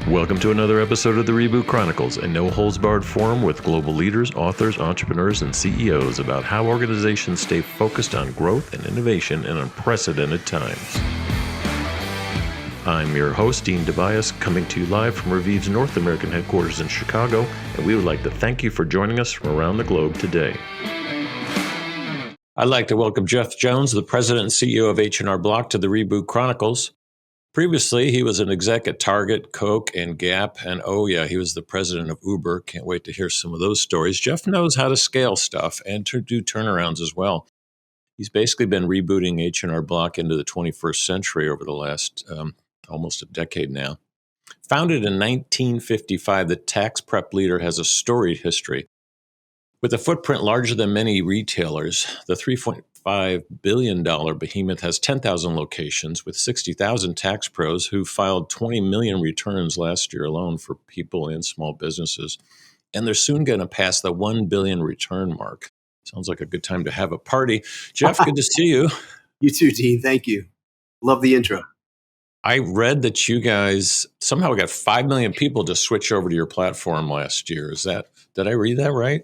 Welcome to another episode of the Reboot Chronicles, a no-holds-barred forum with global leaders, authors, entrepreneurs, and CEOs about how organizations stay focused on growth and innovation in unprecedented times. I'm your host, Dean DeVias, coming to you live from Reviv's North American headquarters in Chicago, and we would like to thank you for joining us from around the globe today. I'd like to welcome Jeff Jones, the president and CEO of H&R Block, to the Reboot Chronicles. Previously, he was an exec at Target, Coke, and Gap, and he was the president of Uber. Can't wait to hear some of those stories. Jeff knows how to scale stuff and to do turnarounds as well. He's basically been rebooting H&R Block into the 21st century over the last almost a decade now. Founded in 1955, the tax prep leader has a storied history. With a footprint larger than many retailers, the $3.5 billion behemoth has 10,000 locations with 60,000 tax pros who filed 20 million returns last year alone for people and small businesses. And they're soon going to pass the 1 billion return mark. Sounds like a good time to have a party. Jeff, good to see you. You too, Dean. Thank you. Love the intro. I read that you guys somehow got 5 million people to switch over to your platform last year. Did I read that right?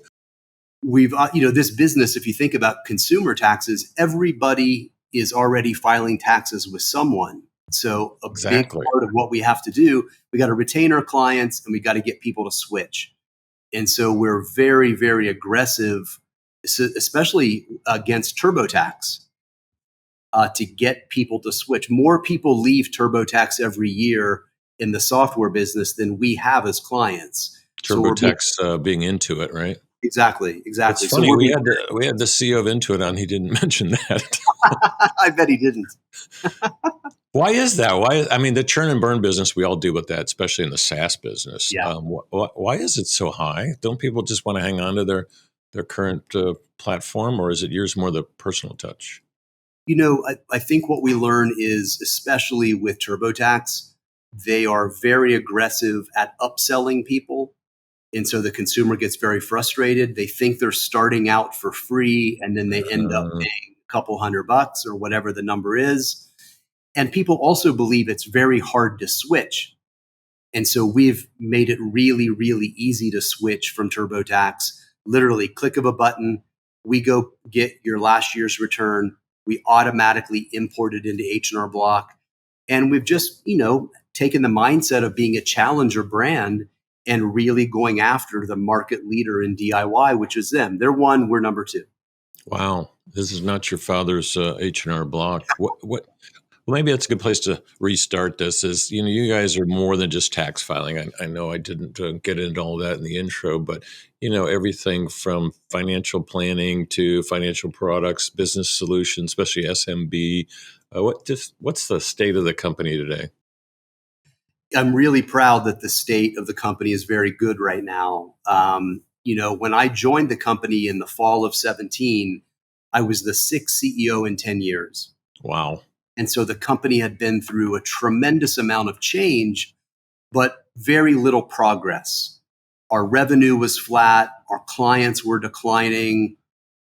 We've, this business, if you think about consumer taxes, everybody is already filing taxes with someone. So big part of what we have to do, we got to retain our clients and we got to get people to switch. And so we're very, very aggressive, especially against TurboTax, to get people to switch. More people leave TurboTax every year in the software business than we have as clients. TurboTax being Intuit, right? Exactly. It's funny, we had the CEO of Intuit on. He didn't mention that. I bet he didn't. Why is that? I mean, the churn and burn business, we all deal with that, especially in the SaaS business. Yeah. Why is it so high? Don't people just want to hang on to their current platform, or is it yours more the personal touch? I think what we learn is, especially with TurboTax, they are very aggressive at upselling people. And so the consumer gets very frustrated. They think they're starting out for free, and then they end up paying a couple $100 or whatever the number is. And people also believe it's very hard to switch. And so we've made it really, really easy to switch from TurboTax. Literally, click of a button, we go get your last year's return. We automatically import it into H&R Block. And we've just, taken the mindset of being a challenger brand and really going after the market leader in DIY, which is them. They're one, we're number two. Wow. This is not your father's H&R Block. Well, maybe that's a good place to restart this is, you guys are more than just tax filing. I know I didn't get into all that in the intro, but, everything from financial planning to financial products, business solutions, especially SMB. What's the state of the company today? I'm really proud that the state of the company is very good right now. When I joined the company in the fall of 2017, I was the 6th CEO in 10 years. Wow. And so the company had been through a tremendous amount of change, but very little progress. Our revenue was flat. Our clients were declining.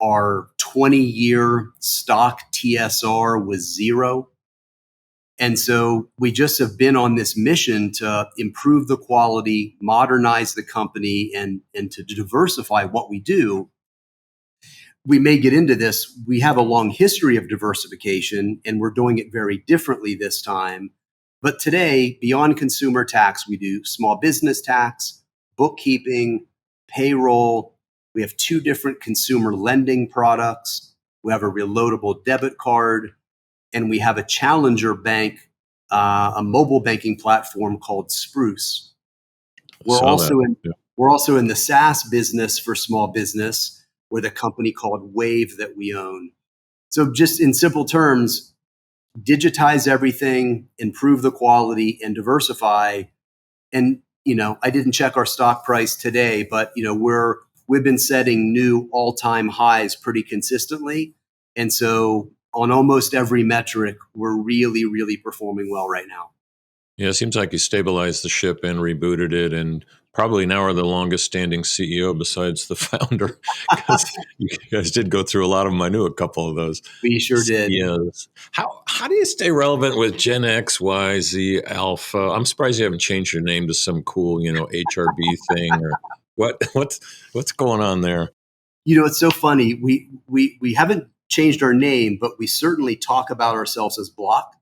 Our 20-year stock TSR was 0. And so we just have been on this mission to improve the quality, modernize the company, and to diversify what we do. We may get into this. We have a long history of diversification, and we're doing it very differently this time. But today, beyond consumer tax, we do small business tax, bookkeeping, payroll. We have 2 different consumer lending products. We have a reloadable debit card. And we have a challenger bank, a mobile banking platform called Spruce. We're also in the SaaS business for small business with a company called Wave that we own. So just in simple terms, digitize everything, improve the quality, and diversify. And I didn't check our stock price today, but we've been setting new all-time highs pretty consistently, and so on almost every metric, we're really, really performing well right now. Yeah, it seems like you stabilized the ship and rebooted it, and probably now are the longest standing CEO besides the founder, because you guys did go through a lot of them. I knew a couple of those We sure did. CEOs. How do you stay relevant with Gen X, Y, Z, Alpha? I'm surprised you haven't changed your name to some cool, HRB thing or what's going on there? It's so funny. We haven't changed our name, but we certainly talk about ourselves as Block.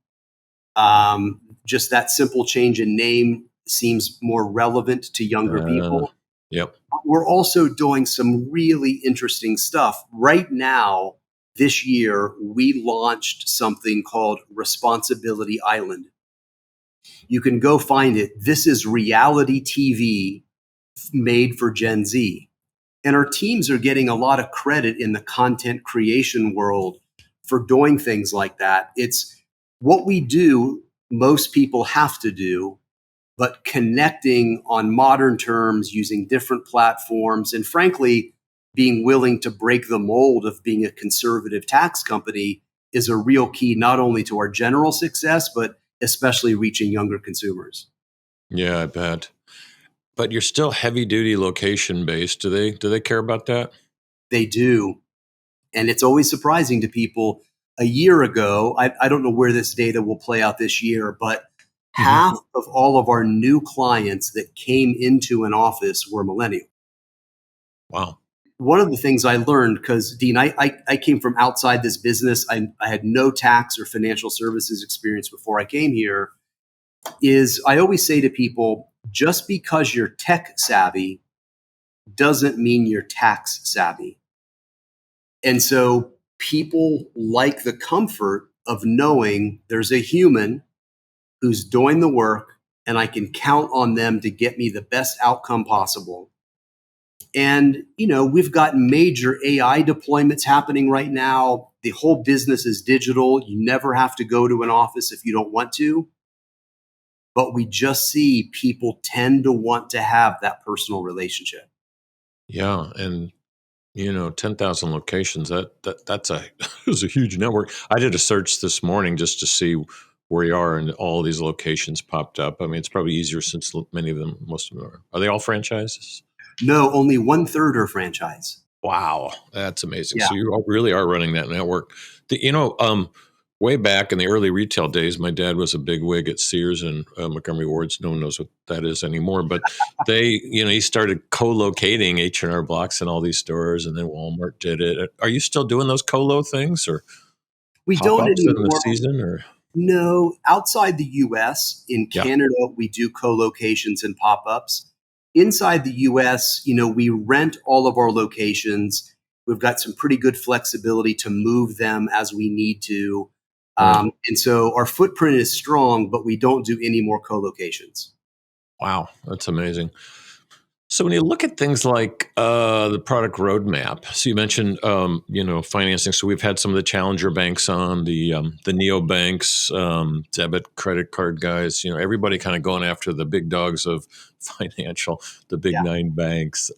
Just that simple change in name seems more relevant to younger Uh, people. yep. We're also doing some really interesting stuff. Right now, this year, we launched something called Responsibility Island. You can go find it. This is reality TV made for Gen Z. And our teams are getting a lot of credit in the content creation world for doing things like that. It's what we do, most people have to do, but connecting on modern terms using different platforms and frankly, being willing to break the mold of being a conservative tax company is a real key, not only to our general success, but especially reaching younger consumers. Yeah, I bet. But you're still heavy duty location based. Do they care about that? They do. And it's always surprising to people. A year ago, I don't know where this data will play out this year, but Hmm. half of all of our new clients that came into an office were millennial. Wow. One of the things I learned, because Dean, I came from outside this business, I had no tax or financial services experience before I came here, is I always say to people, just because you're tech savvy doesn't mean you're tax savvy. And so people like the comfort of knowing there's a human who's doing the work and I can count on them to get me the best outcome possible. And, we've got major AI deployments happening right now. The whole business is digital. You never have to go to an office if you don't want to. But we just see people tend to want to have that personal relationship. Yeah, and 10,000 locations, that's a it's a huge network. I did a search this morning just to see where you are, and all these locations popped up. I mean, it's probably easier since many of them, most of them are they all franchises? No, only one third are franchise. Wow, that's amazing. Yeah. So you really are running that network. Way back in the early retail days, my dad was a big wig at Sears and Montgomery Ward's. No one knows what that is anymore, but he started co-locating H&R Blocks in all these stores, and then Walmart did it. Are you still doing those co-lo things or We don't pop-ups in the anymore. season? Or No, outside the US, in yeah, Canada, we do co-locations and pop-ups. Inside the US, we rent all of our locations. We've got some pretty good flexibility to move them as we need to. right. And so our footprint is strong, but we don't do any more co-locations. Wow, that's amazing. So when you look at things like the product roadmap, so you mentioned financing. So we've had some of the challenger banks on, the neo banks, debit credit card guys. Everybody kind of going after the big dogs of financial, the big Yeah. nine banks.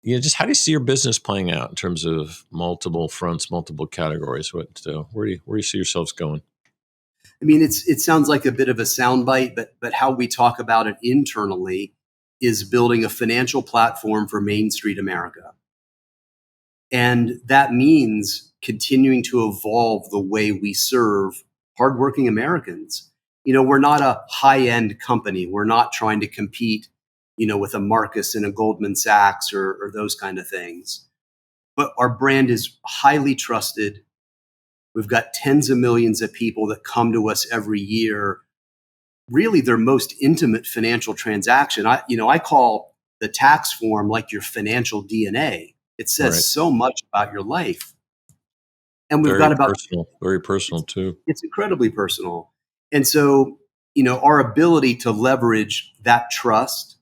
Just how do you see your business playing out in terms of multiple fronts, multiple categories? Where do you see yourselves going? I mean, it sounds like a bit of a soundbite, but how we talk about it internally is building a financial platform for Main Street America. And that means continuing to evolve the way we serve hardworking Americans. We're not a high end company. We're not trying to compete, with a Marcus and a Goldman Sachs or those kind of things. But our brand is highly trusted. We've got tens of millions of people that come to us every year. Really, their most intimate financial transaction. I call the tax form like your financial DNA. It says Right. so much about your life. And we've Very got about, personal, very personal it's, too. it's incredibly personal. And so, our ability to leverage that trust,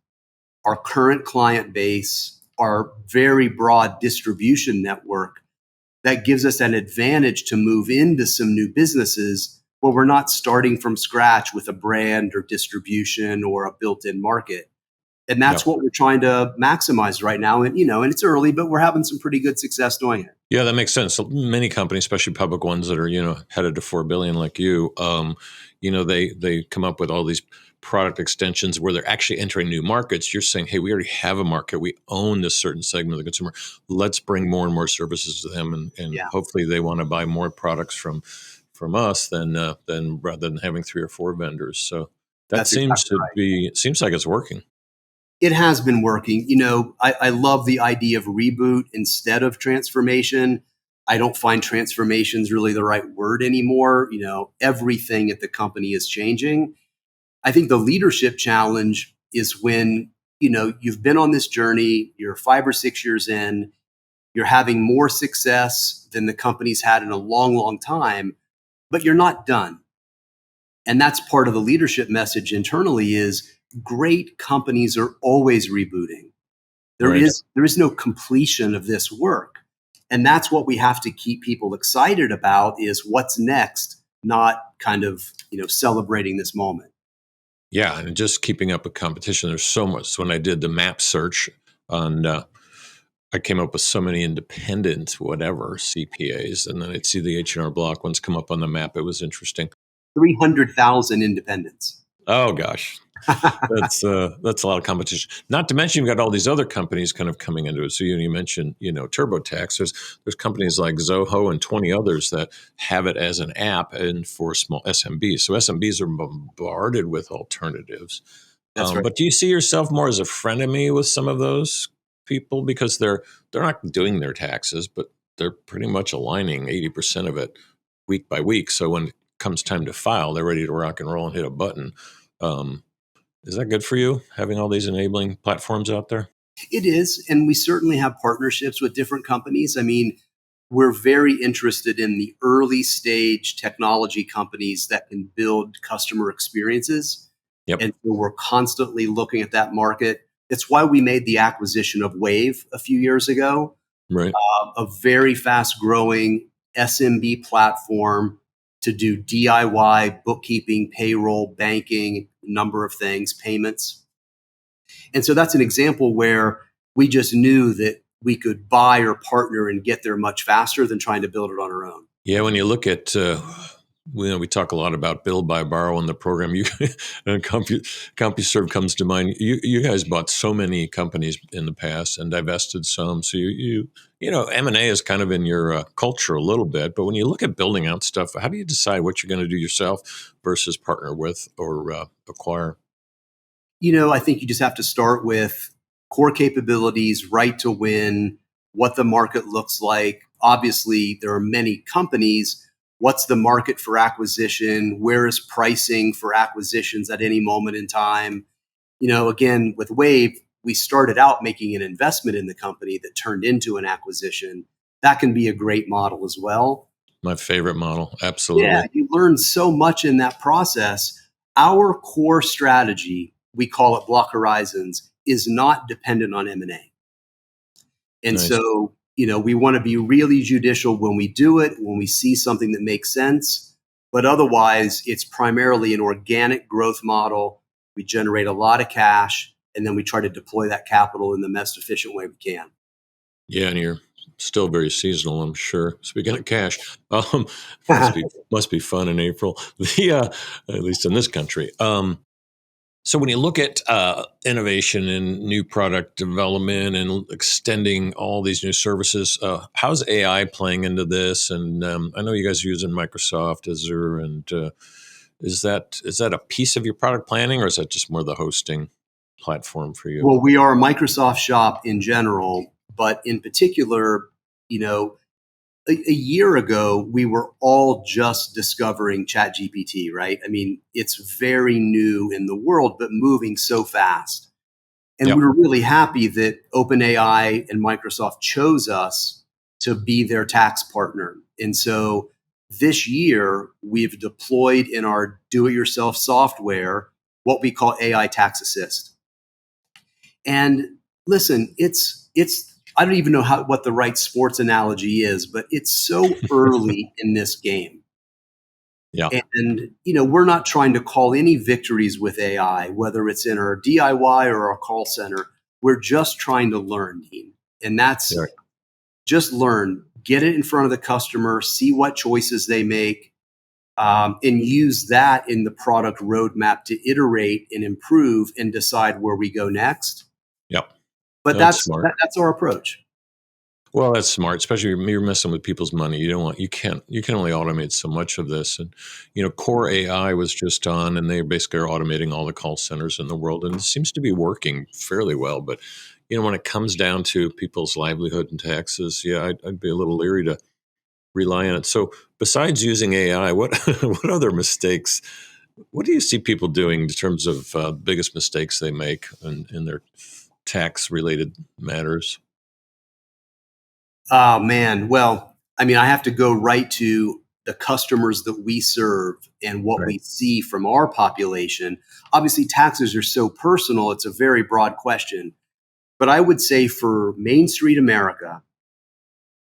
our current client base, our very broad distribution network, that gives us an advantage to move into some new businesses where we're not starting from scratch with a brand or distribution or a built in market. And Yeah. that's what we're trying to maximize right now. And, and it's early, but we're having some pretty good success doing it. Yeah, that makes sense. So many companies, especially public ones that are, headed to 4 billion like you, they come up with all these product extensions where they're actually entering new markets. You're saying, hey, we already have a market. We own this certain segment of the consumer. Let's bring more and more services to them, and Yeah, hopefully they want to buy more products from us than rather than having 3 or 4 vendors. So that that's seems exactly to right. be seems like it's working. It has been working. I love the idea of reboot instead of transformation. I don't find transformations really the right word anymore. Everything at the company is changing. I think the leadership challenge is when, you've been on this journey, you're 5 or 6 years in, you're having more success than the company's had in a long, long time, but you're not done. And that's part of the leadership message internally is great companies are always rebooting. There Right. is no completion of this work. And that's what we have to keep people excited about is what's next, not kind of, celebrating this moment. Yeah, and just keeping up with competition. There's so much. So when I did the map search on, I came up with so many independent, whatever CPAs, and then I'd see the H&R Block ones come up on the map. It was interesting. 300,000 independents. Oh gosh, that's a lot of competition. Not to mention you've got all these other companies kind of coming into it. So you mentioned TurboTax. There's companies like Zoho and 20 others that have it as an app and for small SMBs. So SMBs are bombarded with alternatives. That's right. But do you see yourself more as a frenemy with some of those people because they're not doing their taxes, but they're pretty much aligning 80% of it week by week. So when it comes time to file, they're ready to rock and roll and hit a button. Um, is that good for you, having all these enabling platforms out there? It is. And we certainly have partnerships with different companies. I mean, we're very interested in the early stage technology companies that can build customer experiences. Yep. And so we're constantly looking at that market. It's why we made the acquisition of Wave a few years ago, Right. a very fast growing SMB platform to do DIY bookkeeping, payroll, banking, number of things, payments. And so that's an example where we just knew that we could buy or partner and get there much faster than trying to build it on our own. Yeah, when you look at, we talk a lot about build, buy, borrow in the program. You and CompuServe comes to mind. You guys bought so many companies in the past and divested some. So M&A is kind of in your culture a little bit. But when you look at building out stuff, how do you decide what you're going to do yourself versus partner with or acquire? I think you just have to start with core capabilities, right to win, what the market looks like. Obviously, there are many companies. What's the market for acquisition? Where is pricing for acquisitions at any moment in time? Again, with Wave, we started out making an investment in the company that turned into an acquisition. That can be a great model as well. My favorite model. Yeah, Absolutely. you learn so much in that process. Our core strategy, we call it Block Horizons, is not dependent on M&A. And Nice. so, we want to be really judicial when we do it, when we see something that makes sense. But otherwise, it's primarily an organic growth model. We generate a lot of cash, and then we try to deploy that capital in the most efficient way we can. Yeah, and you're still very seasonal, I'm sure. Speaking of cash, must be fun in April. At least in this country. So when you look at innovation and new product development and extending all these new services, how's AI playing into this? And I know you guys are using Microsoft Azure, and is that a piece of your product planning, or is that just more the hosting platform for you? Well, we are a Microsoft shop in general, but in particular, you know, a year ago, we were all just discovering ChatGPT, right? I mean, it's very new in the world, but moving so fast. And we Yep. were really happy that OpenAI and Microsoft chose us to be their tax partner. And so this year, we've deployed in our do it yourself software what we call AI Tax Assist. And listen, it's I don't even know what the right sports analogy is, but it's so early in this game. Yeah. And, we're not trying to call any victories with AI, whether it's in our DIY or our call center. We're just trying to learn, Dean. And that's Yeah. just learn, get it in front of the customer, see what choices they make, and use that in the product roadmap to iterate and improve and decide where we go next. Yep. But That's smart. that's our approach. Well, that's smart, especially you're messing with people's money. You can only automate so much of this. And, Core AI was just on, and they basically are automating all the call centers in the world. And it seems to be working fairly well. But, when it comes down to people's livelihood and taxes, yeah, I'd be a little leery to rely on it. So besides using AI, what, what other mistakes, what do you see people doing in terms of biggest mistakes they make in their tax related matters? Oh, man. Well, I have to go right to the customers that we serve and what Right. we see from our population. Obviously, taxes are so personal, it's a very broad question. But I would say for Main Street America,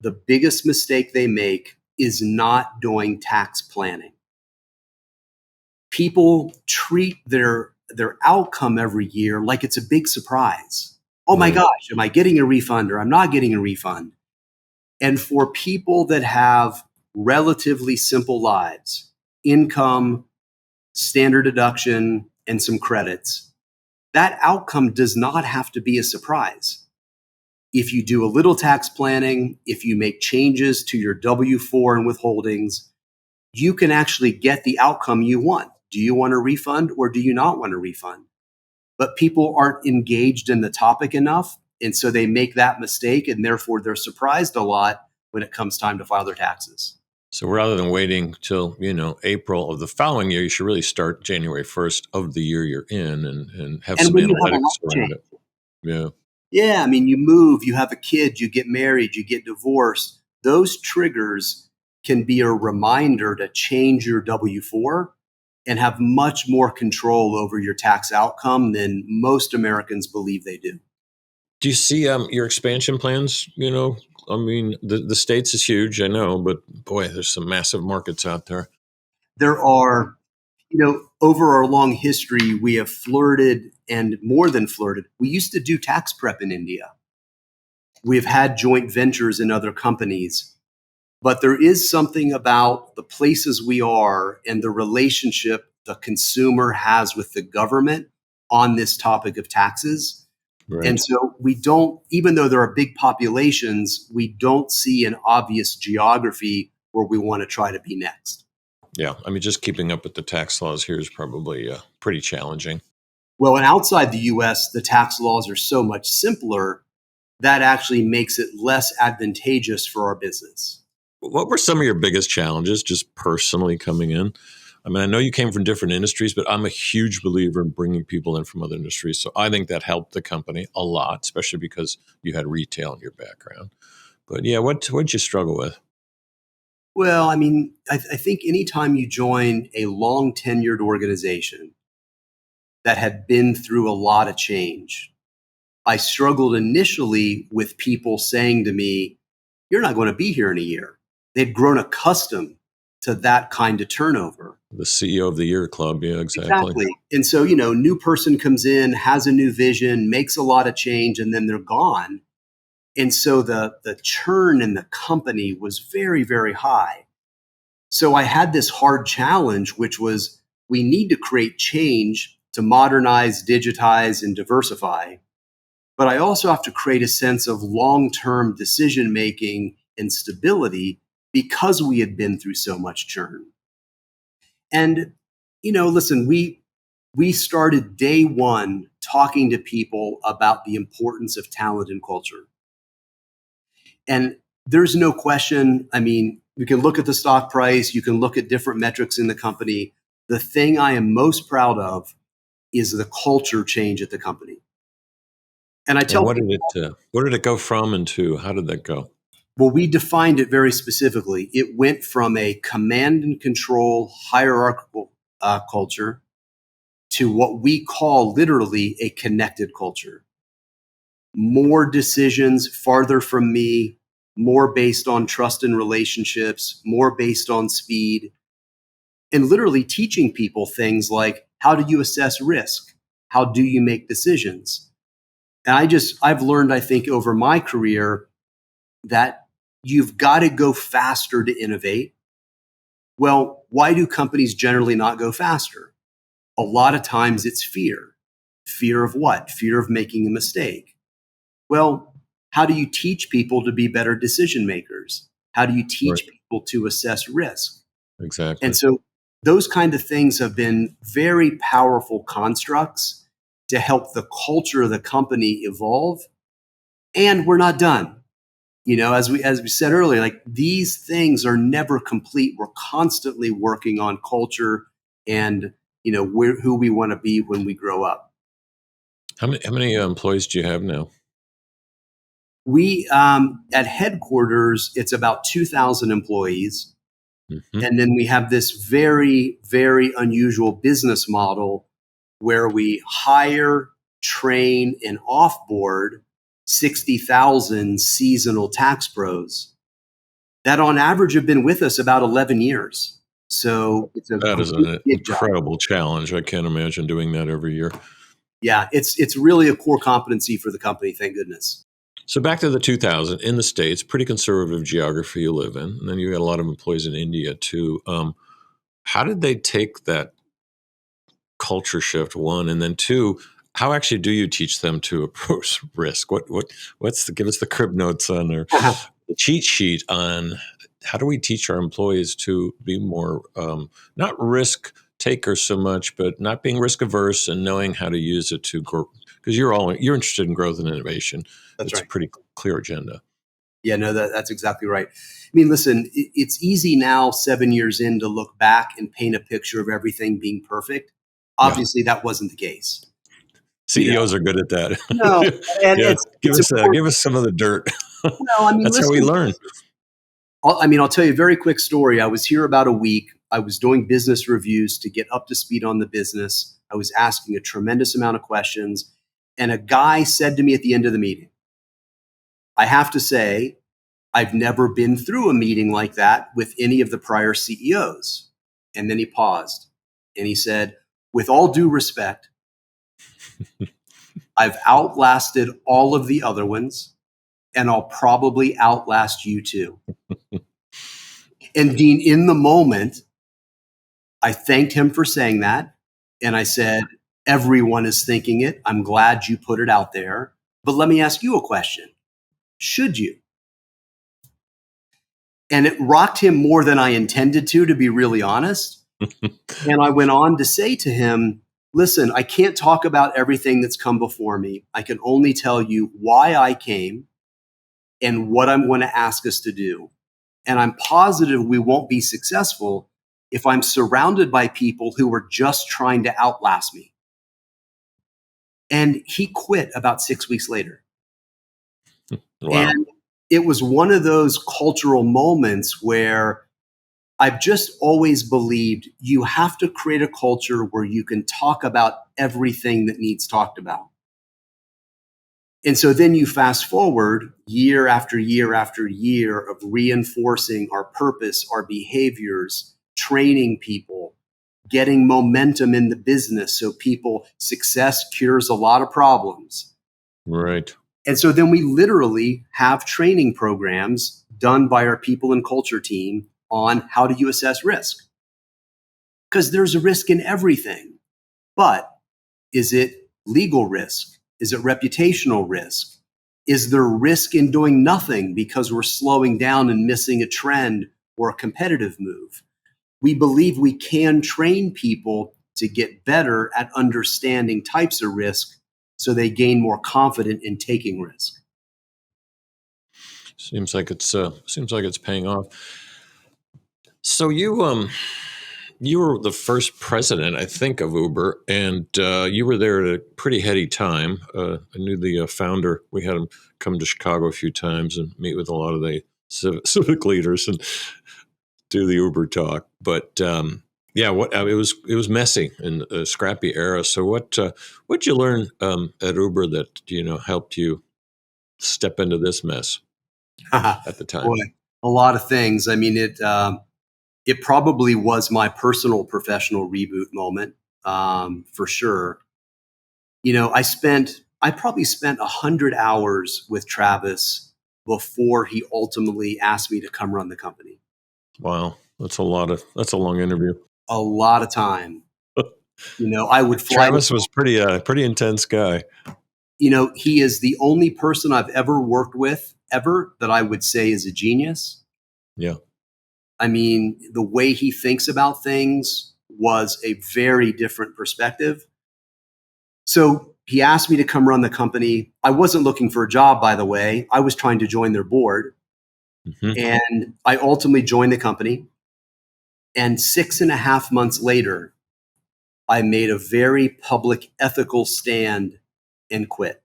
the biggest mistake they make is not doing tax planning. People treat their outcome every year like it's a big surprise. Oh my Mm. gosh, am I getting a refund or I'm not getting a refund? And for people that have relatively simple lives, income, standard deduction, and some credits, that outcome does not have to be a surprise. If you do a little tax planning, if you make changes to your W 4 and withholdings, you can actually get the outcome you want. Do you want a refund or do you not want a refund? But people aren't engaged in the topic enough. And so they make that mistake, and therefore they're surprised a lot when it comes time to file their taxes. So rather than waiting till, April of the following year, you should really start January 1st of the year you're in and have And some when you have a analytics life around change, it. Yeah. yeah, you move, you have a kid, you get married, you get divorced. Those triggers can be a reminder to change your W 4 and have much more control over your tax outcome than most Americans believe they do. Do you see your expansion plans? The States is huge, I know, but boy, there's some massive markets out there. There are, over our long history, we have flirted and more than flirted. We used to do tax prep in India. We've had joint ventures in other companies, but there is something about the places we are and the relationship the consumer has with the government on this topic of taxes. And Right. so we don't, even though there are big populations, we don't see an obvious geography where we want to try to be next. Yeah. Just keeping up with the tax laws here is probably pretty challenging. Well, and outside the US, the tax laws are so much simpler that actually makes it less advantageous for our business. What were some of your biggest challenges just personally coming in? I know you came from different industries, but I'm a huge believer in bringing people in from other industries. So I think that helped the company a lot, especially because you had retail in your background. But yeah, what'd you struggle with? Well, I think anytime you join a long tenured organization that had been through a lot of change, I struggled initially with people saying to me, "You're not going to be here in a year." They'd grown accustomed to that kind of turnover. The CEO of the Year Club. Yeah, exactly. Exactly. And so, new person comes in, has a new vision, makes a lot of change, and then they're gone. And so the churn in the company was very, very high. So I had this hard challenge, which was we need to create change to modernize, digitize, and diversify. But I also have to create a sense of long term decision making and stability because we had been through so much churn. And, listen, we started day one talking to people about the importance of talent and culture. And there's no question. You can look at the stock price, you can look at different metrics in the company. The thing I am most proud of is the culture change at the company. And I And tell people, what did it go from and to? How did that go? well, we defined it very specifically. It went from a command and control hierarchical culture to what we call literally a connected culture. More decisions farther from me, more based on trust and relationships, more based on speed. and literally teaching people things like, how do you assess risk? How do you make decisions? And I've learned, I think, over my career that you've got to go faster to innovate. Well, why do companies generally not go faster? A lot of times it's fear. Fear of what? Fear of making a mistake. Well, how do you teach people to be better decision makers? How do you teach people to assess risk? Exactly. And so those kind of things have been very powerful constructs to help the culture of the company evolve. And we're not done. As we said earlier, like these things are never complete. We're constantly working on culture and who we want to be when we grow up. How many employees do you have now? We at headquarters, it's about 2,000 employees. Mm-hmm. And then we have this very, very unusual business model where we hire, train, and offboard 60,000 seasonal tax pros that on average have been with us about 11 years. So That is an incredible challenge. I can't imagine doing that every year. Yeah, it's really a core competency for the company, thank goodness. So back to the 2000 in the States, pretty conservative geography you live in. And then you got a lot of employees in India too. How did they take that culture shift, one, and then two, how actually do you teach them to approach risk? Give us the crib notes on or the cheat sheet on how do we teach our employees to be more, not risk takers so much, but not being risk averse and knowing how to use it to grow, because you're interested in growth and innovation. That's it's right. A pretty clear agenda. Yeah, no, that's exactly right. I mean, listen, it's easy now, 7 years in, to look back and paint a picture of everything being perfect. Obviously, that wasn't the case. CEOs are good at that. No, and give us some of the dirt. Well, I mean, that's how we learn. I'll tell you a very quick story. I was here about a week. I was doing business reviews to get up to speed on the business. I was asking a tremendous amount of questions. And a guy said to me at the end of the meeting, I have to say, I've never been through a meeting like that with any of the prior CEOs. And then he paused and he said, with all due respect, I've outlasted all of the other ones, and I'll probably outlast you too. And Dean, in the moment, I thanked him for saying that. And I said, everyone is thinking it. I'm glad you put it out there. But let me ask you a question. Should you? And it rocked him more than I intended to be really honest. And I went on to say to him, listen, I can't talk about everything that's come before me. I can only tell you why I came and what I'm going to ask us to do. And I'm positive we won't be successful if I'm surrounded by people who are just trying to outlast me. And he quit about 6 weeks later. Wow. And it was one of those cultural moments where I've just always believed you have to create a culture where you can talk about everything that needs talked about. And so then you fast forward year after year after year of reinforcing our purpose, our behaviors, training people, getting momentum in the business so success cures a lot of problems. Right. And so then we literally have training programs done by our people and culture team on how do you assess risk? Because there's a risk in everything. But is it legal risk? Is it reputational risk? Is there risk in doing nothing because we're slowing down and missing a trend or a competitive move? We believe we can train people to get better at understanding types of risk so they gain more confidence in taking risk. Seems like it's paying off. So you were the first president, I think, of Uber, and you were there at a pretty heady time. I knew the founder. We had him come to Chicago a few times and meet with a lot of the civic leaders and do the Uber talk. But it was messy and a scrappy era. So what'd you learn at Uber that helped you step into this mess at the time? Boy, a lot of things. I mean, it probably was my personal professional reboot moment, for sure. I probably spent 100 hours with Travis before he ultimately asked me to come run the company. Wow. That's a long interview. A lot of time. I would fly. Travis was pretty intense guy. He is the only person I've ever worked with ever that I would say is a genius. Yeah. I mean, the way he thinks about things was a very different perspective. So he asked me to come run the company. I wasn't looking for a job, by the way. I was trying to join their board. Mm-hmm. And I ultimately joined the company. And 6.5 months later, I made a very public ethical stand and quit.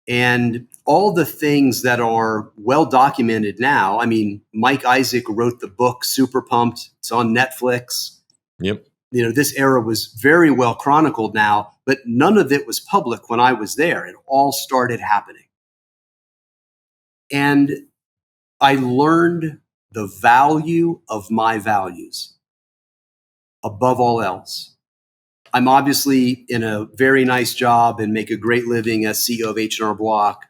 And all the things that are well documented now, I mean, Mike Isaac wrote the book Super Pumped. It's on Netflix. Yep. This era was very well chronicled now, but none of it was public when I was there. It all started happening. And I learned the value of my values above all else. I'm obviously in a very nice job and make a great living as CEO of H&R Block,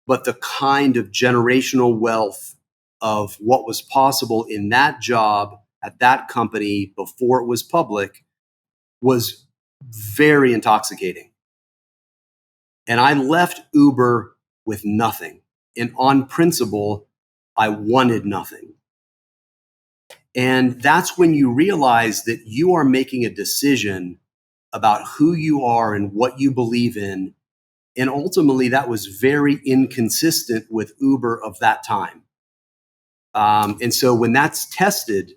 but the kind of generational wealth of what was possible in that job at that company before it was public was very intoxicating. And I left Uber with nothing. And on principle, I wanted nothing. And that's when you realize that you are making a decision about who you are and what you believe in. And ultimately, that was very inconsistent with Uber of that time. And so when that's tested,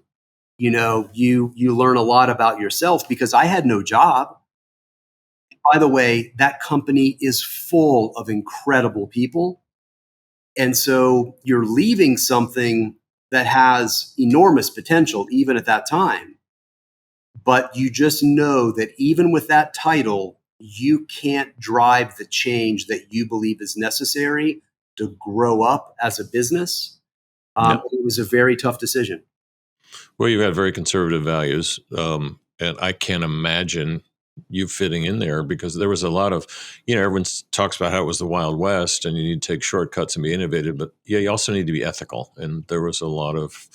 you learn a lot about yourself, because I had no job. By the way, that company is full of incredible people. And so you're leaving something that has enormous potential, even at that time. But you just know that even with that title, you can't drive the change that you believe is necessary to grow up as a business. It was a very tough decision. Well, you had very conservative values, and I can't imagine you fitting in there, because there was a lot of, everyone talks about how it was the Wild West and you need to take shortcuts and be innovative, but yeah, you also need to be ethical. And there was a lot of,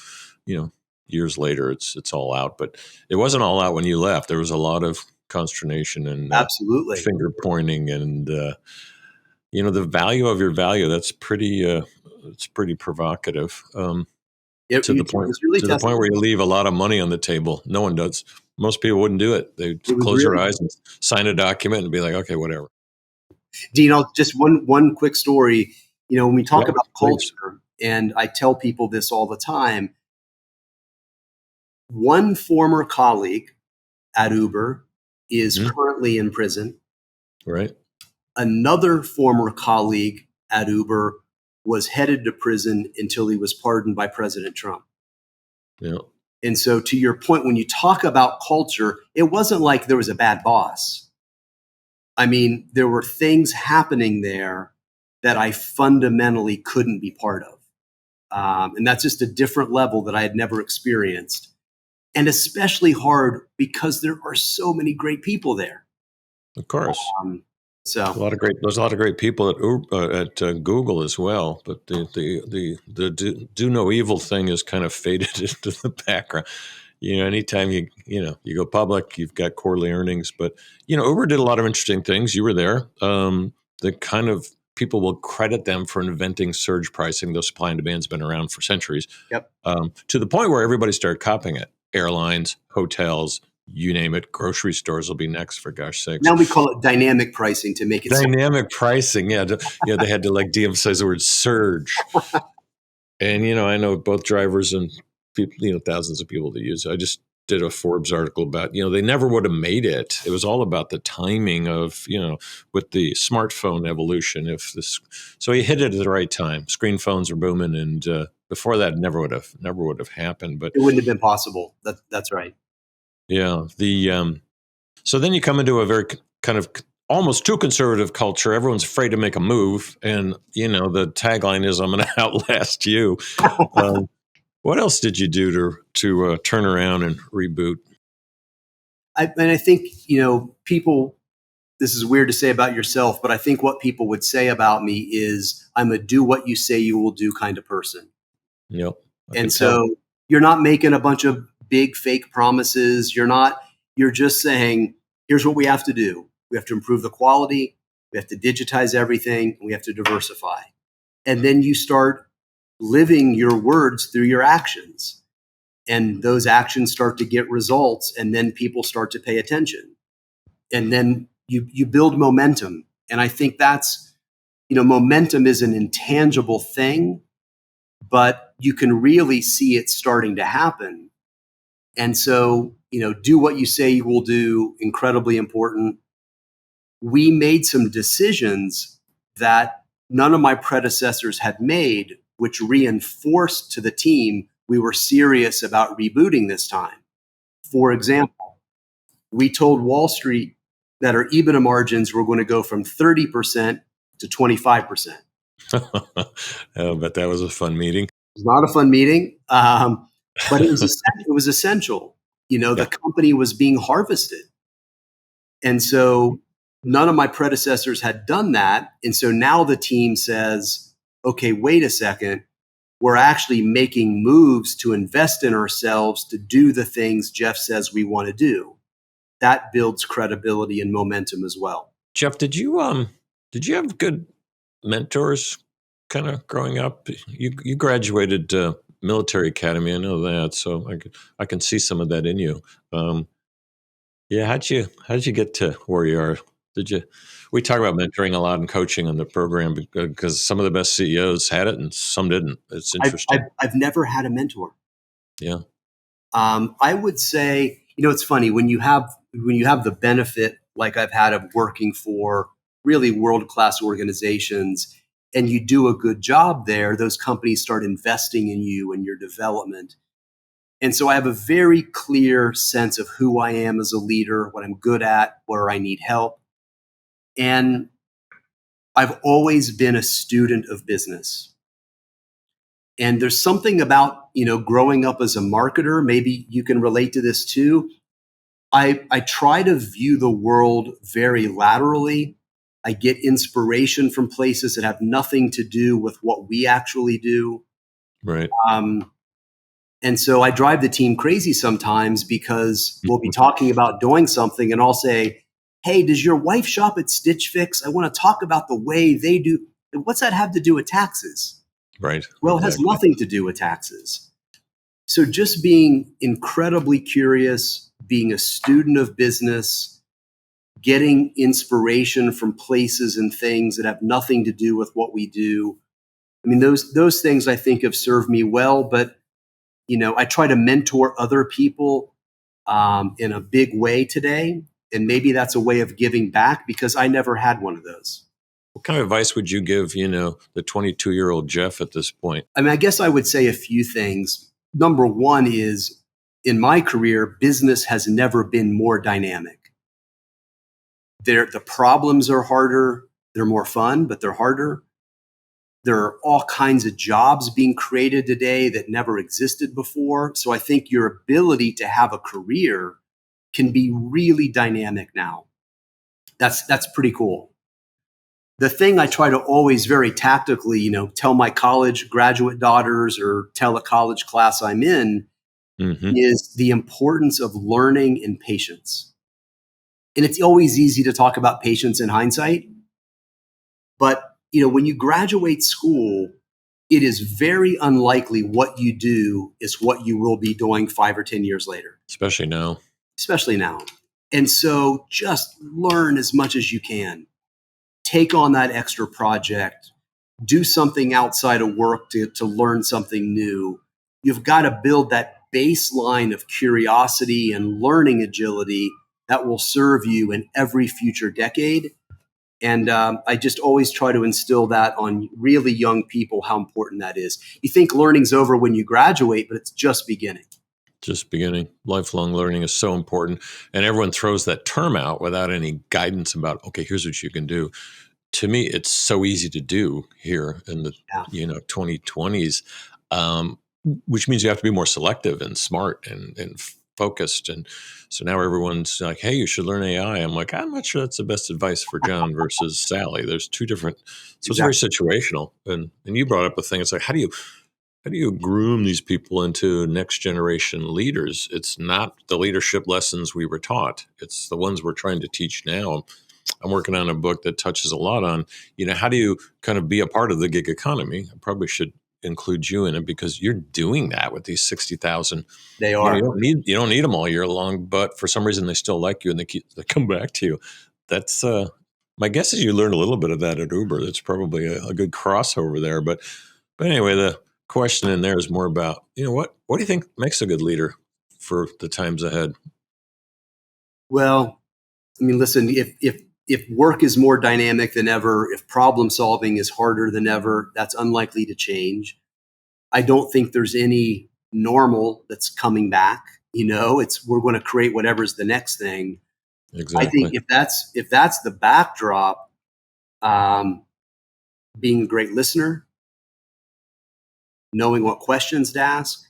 years later, it's all out, but it wasn't all out when you left. There was a lot of consternation and Absolutely. finger pointing, and the value of your value. That's it's pretty provocative. To the point where you leave a lot of money on the table. No one does. Most people wouldn't do it. They close their eyes and sign a document and be like, okay, whatever. Dean, just one quick story. When we talk about culture, please. And I tell people this all the time, one former colleague at Uber is currently in prison. Right. Another former colleague at Uber was headed to prison until he was pardoned by President Trump. Yeah. And so, to your point, when you talk about culture, it wasn't like there was a bad boss. I mean, there were things happening there that I fundamentally couldn't be part of. And that's just a different level that I had never experienced. And especially hard because there are so many great people there. Of course. So there's a lot of great people at Google as well, but the do no evil thing is kind of faded into the background. Anytime you go public, you've got quarterly earnings, but Uber did a lot of interesting things. You were there. The kind of people will credit them for inventing surge pricing. Though supply and demand's been around for centuries. Yep. To the point where everybody started copying it. Airlines, hotels, you name it. Grocery stores will be next, for gosh sakes. Now we call it dynamic pricing to make it dynamic pricing. Yeah, they had to de-emphasize the word surge. And I know both drivers and people, thousands of people that use it. I just did a Forbes article about, they never would have made it. It was all about the timing of, with the smartphone evolution. So he hit it at the right time. Screen phones were booming, and before that, never would have happened. But it wouldn't have been possible. That's right. Yeah. So then you come into a very kind of almost too conservative culture. Everyone's afraid to make a move, and the tagline is, "I'm going to outlast you." What else did you do to turn around and reboot? And I think, people, this is weird to say about yourself, but I think what people would say about me is I'm a do what you say you will do kind of person. Yep, I And could tell. so you're not making a bunch of big fake promises. You're just saying, here's what we have to do. We have to improve the quality. We have to digitize everything. And we have to diversify. And then you start living your words through your actions. And those actions start to get results. And then people start to pay attention. And then you build momentum. And I think that's, momentum is an intangible thing, but you can really see it starting to happen. And so, do what you say you will do, incredibly important. We made some decisions that none of my predecessors had made, which reinforced to the team we were serious about rebooting this time. For example, we told Wall Street that our EBITDA margins were going to go from 30% to 25%. I bet that was a fun meeting. It was not a fun meeting, but it was essential. Yeah. The company was being harvested. And so none of my predecessors had done that. And so now the team says, okay, wait a second. We're actually making moves to invest in ourselves to do the things Jeff says we want to do. That builds credibility and momentum as well. Jeff, did you have good mentors kind of growing up? You graduated military academy, I know that, so I can see some of that in you. Yeah, how'd you get to where you are? Did you? We talk about mentoring a lot and coaching on the program because some of the best CEOs had it and some didn't. It's interesting. I've never had a mentor. Yeah. I would say, it's funny when you have the benefit like I've had of working for really world-class organizations and you do a good job there, those companies start investing in you and your development. And so I have a very clear sense of who I am as a leader, what I'm good at, where I need help. And I've always been a student of business. And there's something about, growing up as a marketer, maybe you can relate to this too. I try to view the world very laterally. I get inspiration from places that have nothing to do with what we actually do. Right. And so I drive the team crazy sometimes because we'll be talking about doing something and I'll say, hey, does your wife shop at Stitch Fix? I want to talk about the way they do. What's that have to do with taxes? Right. Well, it has nothing to do with taxes. So just being incredibly curious, being a student of business, getting inspiration from places and things that have nothing to do with what we do. I mean, those things I think have served me well, but I try to mentor other people in a big way today. And maybe that's a way of giving back because I never had one of those. What kind of advice would you give, the 22-year-old Jeff at this point? I mean, I guess I would say a few things. Number one is in my career, business has never been more dynamic. The problems are harder. They're more fun, but they're harder. There are all kinds of jobs being created today that never existed before. So I think your ability to have a career can be really dynamic now. That's pretty cool. The thing I try to always very tactically, tell my college graduate daughters or tell a college class I'm in is the importance of learning and patience. And it's always easy to talk about patience in hindsight. But when you graduate school, it is very unlikely what you do is what you will be doing 5 or 10 years later. Especially now. And so just learn as much as you can. Take on that extra project. Do something outside of work to learn something new. You've got to build that baseline of curiosity and learning agility that will serve you in every future decade. And I just always try to instill that on really young people, how important that is. You think learning's over when you graduate, but it's just beginning. Just beginning. Lifelong learning is so important. And everyone throws that term out without any guidance about, okay, here's what you can do. To me, it's so easy to do here in the 2020s. which means you have to be more selective and smart and focused. And so now everyone's like, hey, you should learn AI. I'm like, I'm not sure that's the best advice for John versus Sally. There's two different, so it's very Exactly. situational. And you brought up a thing. It's like, how do you groom these people into next generation leaders? It's not the leadership lessons we were taught. It's the ones we're trying to teach now. I'm working on a book that touches a lot on, how do you kind of be a part of the gig economy? I probably should include you in it because you're doing that with these 60,000. They You are. don't need them all year long, but for some reason they still like you and they come back to you. That's my guess is you learned a little bit of that at Uber. That's probably a good crossover there. But anyway, the question in there is more about, what do you think makes a good leader for the times ahead? Well, I mean, listen, if work is more dynamic than ever, if problem solving is harder than ever, that's unlikely to change. I don't think there's any normal that's coming back. It's we're going to create whatever's the next thing. I think Exactly. if that's the backdrop, um, being a great listener, knowing what questions to ask,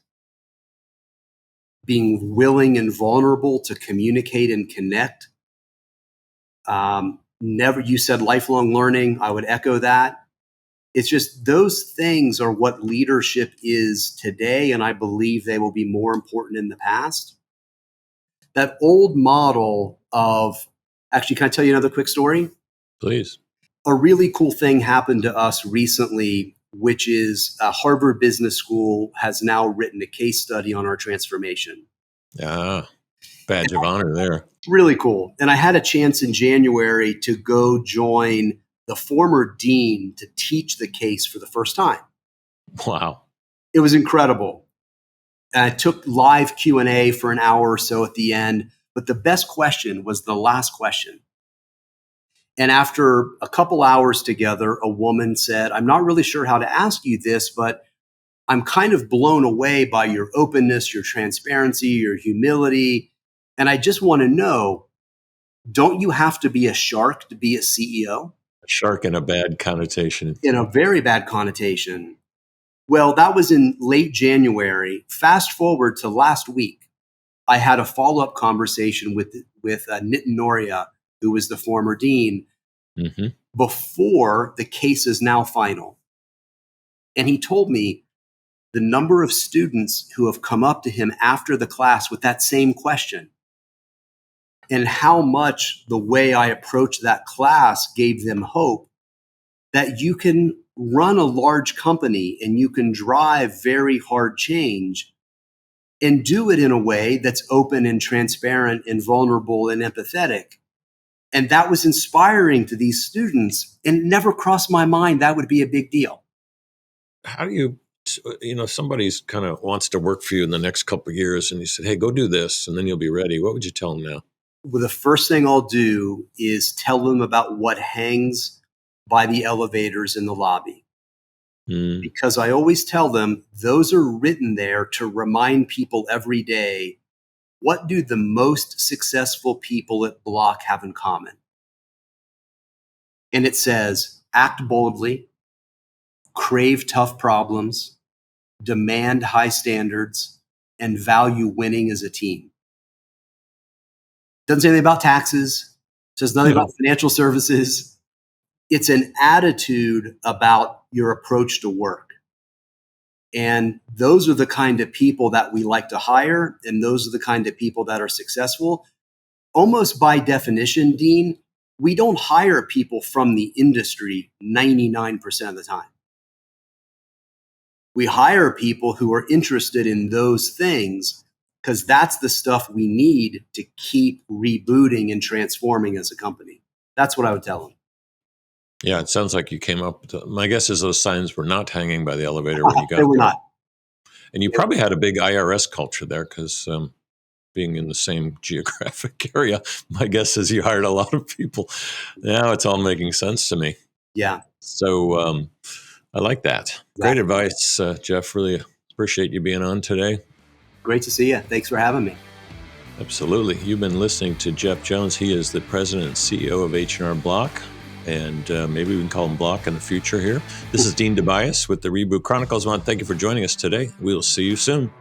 being willing and vulnerable to communicate and connect. Never, you said lifelong learning. I would echo that. It's just those things are what leadership is today, and I believe they will be more important in the past. That old model of, actually, can I tell you another quick story? Please. A really cool thing happened to us recently, which is Harvard Business School has now written a case study on our transformation. Ah, badge of honor there. Really cool. And I had a chance in January to go join the former dean to teach the case for the first time. Wow. It was incredible. I took live Q&A for an hour or so at the end, but the best question was the last question. And after a couple hours together, a woman said, I'm not really sure how to ask you this, but I'm kind of blown away by your openness, your transparency, your humility. And I just want to know, don't you have to be a shark to be a CEO? A shark in a bad connotation. In a very bad connotation. Well, that was in late January. Fast forward to last week, I had a follow-up conversation with Nitin Noria, who was the former dean, Mm-hmm. before the case is now final. And he told me the number of students who have come up to him after the class with that same question, and how much the way I approached that class gave them hope that you can run a large company and you can drive very hard change and do it in a way that's open and transparent and vulnerable and empathetic. And that was inspiring to these students, and it never crossed my mind that would be a big deal. How do somebody's kind of wants to work for you in the next couple of years and you said, hey, go do this and then you'll be ready. What would you tell them now? Well, the first thing I'll do is tell them about what hangs by the elevators in the lobby. Because I always tell them those are written there to remind people every day, what do the most successful people at Block have in common? And it says, act boldly, crave tough problems, demand high standards, and value winning as a team. Doesn't say anything about taxes, says nothing about financial services. It's an attitude about your approach to work. And those are the kind of people that we like to hire, and those are the kind of people that are successful. Almost by definition, Dean, we don't hire people from the industry 99% of the time. We hire people who are interested in those things because that's the stuff we need to keep rebooting and transforming as a company. That's what I would tell them. Yeah, it sounds like you came up with my guess is those signs were not hanging by the elevator when you got They were there. not. And you probably had a big IRS culture there because being in the same geographic area, my guess is you hired a lot of people. Now it's all making sense to me. Yeah. So I like that. Great advice, Jeff. Really appreciate you being on today. Great to see you. Thanks for having me. Absolutely. You've been listening to Jeff Jones. He is the president and CEO of H&R Block. and maybe we can call him Block in the future here. This is Dean Tobias with the Reboot Chronicles. I want to thank you for joining us today. We will see you soon.